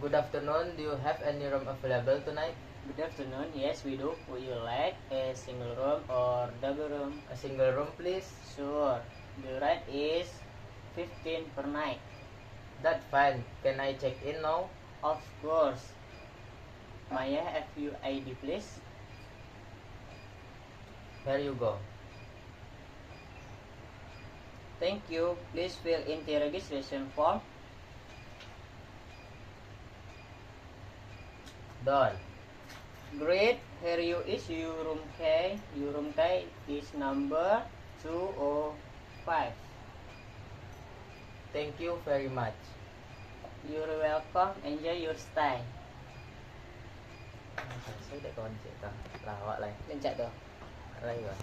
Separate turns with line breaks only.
Good afternoon. Do you have any room available tonight?
Good afternoon. Yes, we do. Would you like a single room or double room?
A single room, please.
Sure. The rate is 15 per night.
That's fine. Can I check in now?
Of course. May I have your ID, please?
Here you go.
Thank you. Please fill in the registration form.
Done.
Great. Here you is your room K. Your room K is number 205.
Thank you very much.
You're welcome. Enjoy your stay.
Saya dah kawan cerita. Lawak lah.
Lencak tu.
Lagi lah.